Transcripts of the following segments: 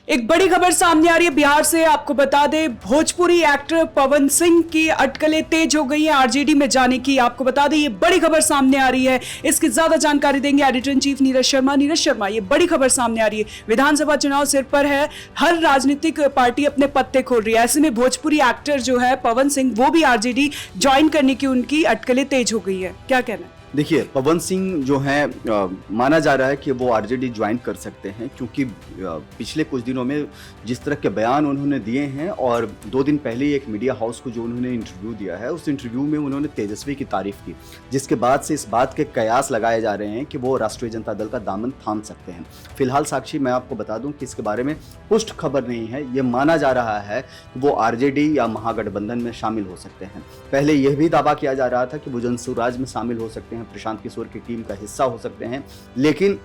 एक बड़ी खबर सामने आ रही है बिहार से। आपको बता दें, भोजपुरी एक्टर पवन सिंह की अटकलें तेज हो गई हैं आरजेडी में जाने की। आपको बता दें, ये बड़ी खबर सामने आ रही है। इसकी ज्यादा जानकारी देंगे editor in chief Neeraj Sharma. Neeraj Sharma, ये बड़ी खबर सामने आ रही है। विधानसभा चुनाव सिर पर है, हर राजनीतिक पार्टी अपने पत्ते खोल रही है। ऐसे में भोजपुरी एक्टर जो है पवन सिंह, वो भी आरजेडी ज्वाइन करने की उनकी अटकलें तेज हो गई है। क्या कहना है? देखिए, पवन सिंह जो है माना जा रहा है कि वो आरजेडी ज्वाइन कर सकते हैं, क्योंकि पिछले कुछ दिनों में जिस तरह के बयान उन्होंने दिए हैं, और 2 दिन पहले ही एक मीडिया हाउस को जो उन्होंने इंटरव्यू दिया है, उस इंटरव्यू में उन्होंने तेजस्वी की तारीफ की, जिसके बाद से इस बात के कयास लगाए जा रहे हैं कि वो राष्ट्रीय जनता दल का दामन थाम सकते हैं। फिलहाल साक्षी, मैं आपको बता दूं कि इसके बारे में पुष्ट खबर नहीं है। ये माना जा रहा है कि वो आरजेडी या महागठबंधन में शामिल हो सकते हैं। पहले यह भी दावा किया जा रहा था कि वो जनसुराज में शामिल हो सकते हैं, प्रशांत किशोर की टीम का हिस्सा हो सकते हैं। लेकिन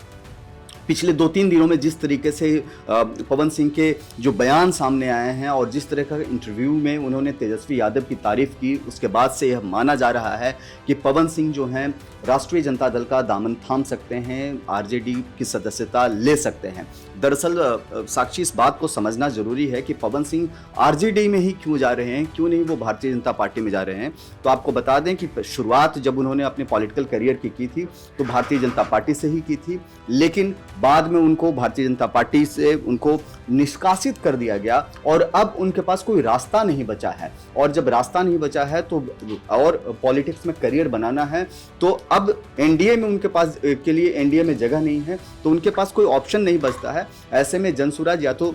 पिछले 2-3 दिनों में जिस तरीके से पवन सिंह के जो बयान सामने आए हैं और जिस तरह का इंटरव्यू में उन्होंने तेजस्वी यादव की तारीफ की, उसके बाद से यह माना जा रहा है कि पवन सिंह जो हैं राष्ट्रीय जनता दल का दामन थाम सकते हैं, आरजेडी की सदस्यता ले सकते हैं। दरअसल साक्षी, इस बात को समझना जरूरी है कि पवन सिंह आरजेडी में ही क्यों जा रहे हैं, क्यों नहीं वो भारतीय जनता पार्टी में जा रहे हैं। तो आपको बता दें कि शुरुआत जब उन्होंने अपने पॉलिटिकल करियर की थी तो भारतीय जनता पार्टी से ही की थी, लेकिन बाद में उनको भारतीय जनता पार्टी से उनको निष्कासित कर दिया गया और अब उनके पास कोई रास्ता नहीं बचा है। और जब रास्ता नहीं बचा है तो और पॉलिटिक्स में करियर बनाना है, तो अब एनडीए में उनके पास के लिए एनडीए में जगह नहीं है, तो उनके पास कोई ऑप्शन नहीं बचता है। ऐसे में जनसुराज या तो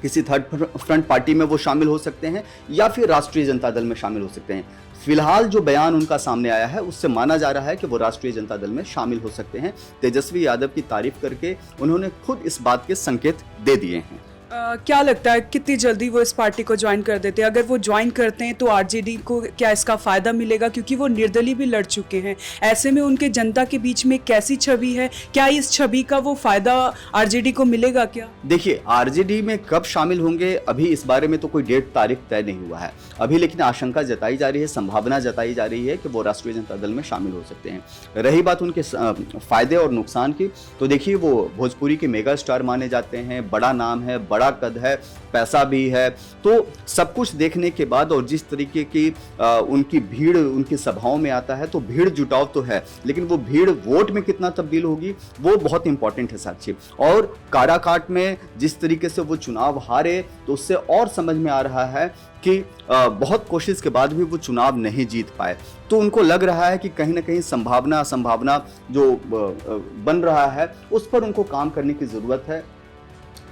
किसी थर्ड फ्रंट पार्टी में वो शामिल हो सकते हैं या फिर राष्ट्रीय जनता दल में शामिल हो सकते हैं। फिलहाल जो बयान उनका सामने आया है, उससे माना जा रहा है कि वो राष्ट्रीय जनता दल में शामिल हो सकते हैं। तेजस्वी यादव की तारीफ करके उन्होंने खुद इस बात के संकेत दे दिए हैं। क्या लगता है कितनी जल्दी वो इस पार्टी को ज्वाइन कर देते हैं? अगर वो ज्वाइन करते हैं तो आरजेडी को क्या इसका फायदा मिलेगा? क्योंकि वो निर्दलीय भी लड़ चुके हैं। ऐसे में उनके जनता के बीच में कैसी छवि है, क्या इस छवि का वो फायदा आरजेडी को मिलेगा क्या? देखिए, आरजेडी में कब शामिल होंगे, अभी इस बारे में तो कोई डेट तारीख तय नहीं हुआ है अभी, लेकिन आशंका जताई जा रही है, संभावना जताई जा रही है कि वो राष्ट्रीय जनता दल में शामिल हो सकते हैं। रही बात उनके फायदे और नुकसान की, तो देखिए, वो भोजपुरी के मेगा स्टार माने जाते हैं, बड़ा नाम है, बड़ा कद है, पैसा भी है। तो सब कुछ देखने के बाद और जिस तरीके की उनकी भीड़ उनकी सभाओं में आता है, तो भीड़ जुटाव तो है, लेकिन वो भीड़ वोट में कितना तब्दील होगी वो बहुत इंपॉर्टेंट है साक्षी। और काराकाट में जिस तरीके से वो चुनाव हारे, तो उससे और समझ में आ रहा है कि बहुत कोशिश के बाद भी वो चुनाव नहीं जीत पाए। तो उनको लग रहा है कि कहीं ना कहीं संभावना जो बन रहा है, उस पर उनको काम करने की जरूरत है।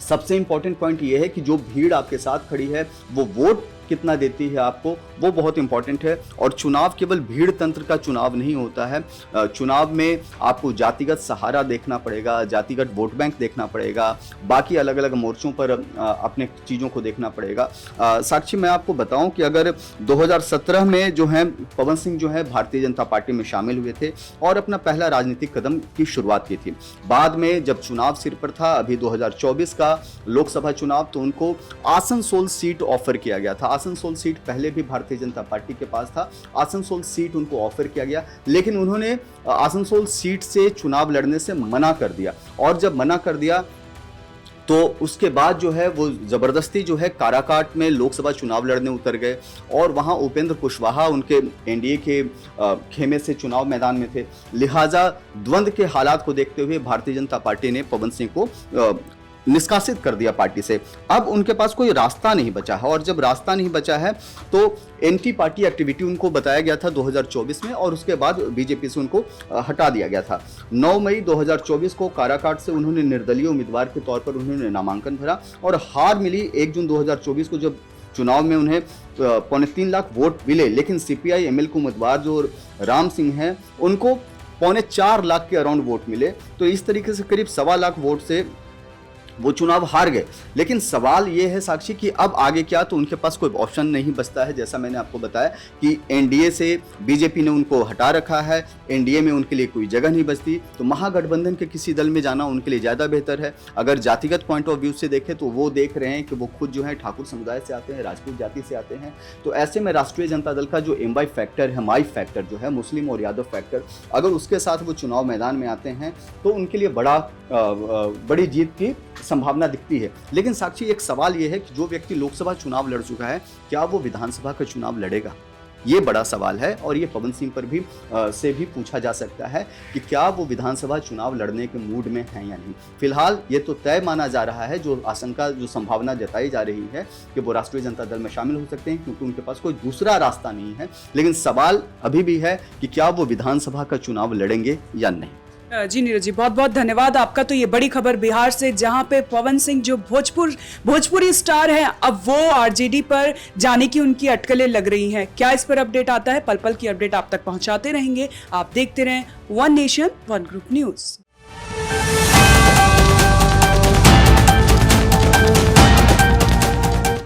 सबसे इंपॉर्टेंट पॉइंट ये है कि जो भीड़ आपके साथ खड़ी है वो वोट कितना देती है आपको, वो बहुत इंपॉर्टेंट है। और चुनाव केवल भीड़ तंत्र का चुनाव नहीं होता है। चुनाव में आपको जातिगत सहारा देखना पड़ेगा, जातिगत वोट बैंक देखना पड़ेगा, बाकी अलग अलग मोर्चों पर अपने चीज़ों को देखना पड़ेगा। साक्षी, मैं आपको बताऊं कि अगर 2017 में जो है पवन सिंह जो है भारतीय जनता पार्टी में शामिल हुए थे और अपना पहला राजनीतिक कदम की शुरुआत की थी। बाद में जब चुनाव सिर पर था, अभी 2024 का लोकसभा चुनाव, तो उनको आसनसोल सीट ऑफर किया गया था। आसनसोल सीट पहले भी भारतीय जनता पार्टी के पास था, आसनसोल सीट उनको ऑफर किया गया, लेकिन उन्होंने आसनसोल सीट से चुनाव लड़ने से मना कर दिया। और जब मना कर दिया तो उसके बाद जो है वो जबरदस्ती जो है काराकाट में लोकसभा चुनाव लड़ने उतर गए और वहां उपेंद्र कुशवाहा उनके एनडीए के खेमे से चुनाव मैदान में थे। लिहाजा द्वंद्व के हालात को देखते हुए भारतीय जनता पार्टी ने पवन सिंह को निष्कासित कर दिया पार्टी से। अब उनके पास कोई रास्ता नहीं बचा है, और जब रास्ता नहीं बचा है तो एंटी पार्टी एक्टिविटी उनको बताया गया था 2024 में, और उसके बाद बीजेपी से उनको हटा दिया गया था। 9 मई 2024 को काराकाट से उन्होंने निर्दलीय उम्मीदवार के तौर पर उन्होंने नामांकन भरा और हार मिली। 1 जून 2024 को जब चुनाव में उन्हें 3.25 लाख वोट मिले, लेकिन सीपीआई एमएल के उम्मीदवार जो राम सिंह हैं उनको 4.25 लाख के अराउंड वोट मिले। तो इस तरीके से करीब 1.25 लाख वोट से वो चुनाव हार गए। लेकिन सवाल ये है साक्षी कि अब आगे क्या, तो उनके पास कोई ऑप्शन नहीं बचता है। जैसा मैंने आपको बताया कि एनडीए से बीजेपी ने उनको हटा रखा है, एनडीए में उनके लिए कोई जगह नहीं बचती, तो महागठबंधन के किसी दल में जाना उनके लिए ज़्यादा बेहतर है। अगर जातिगत पॉइंट ऑफ व्यू से देखें तो वो देख रहे हैं कि वो खुद जो है ठाकुर समुदाय से आते हैं, राजपूत जाति से आते हैं। तो ऐसे में राष्ट्रीय जनता दल का जो एमवाई फैक्टर है, माई फैक्टर जो है, मुस्लिम और यादव फैक्टर, अगर उसके साथ वो चुनाव मैदान में आते हैं तो उनके लिए बड़ी जीत की संभावना दिखती है। लेकिन साक्षी, एक सवाल ये है कि जो व्यक्ति लोकसभा चुनाव लड़ चुका है, क्या वो विधानसभा का चुनाव लड़ेगा? ये बड़ा सवाल है और ये पवन सिंह पर भी से भी पूछा जा सकता है कि क्या वो विधानसभा चुनाव लड़ने के मूड में हैं या नहीं। फिलहाल ये तो तय माना जा रहा है, जो आशंका, जो संभावना जताई जा रही है कि वो राष्ट्रीय जनता दल में शामिल हो सकते हैं, क्योंकि उनके पास कोई दूसरा रास्ता नहीं है। लेकिन सवाल अभी भी है कि क्या वो विधानसभा का चुनाव लड़ेंगे या नहीं। जी नीरज जी, बहुत बहुत धन्यवाद आपका। तो ये बड़ी खबर बिहार से, जहां पे पवन सिंह जो भोजपुरी स्टार हैं, अब वो आरजेडी पर जाने की उनकी अटकलें लग रही हैं। क्या इस पर अपडेट आता है? पल पल की अपडेट आप तक पहुंचाते रहेंगे। आप देखते रहें one nation one group news.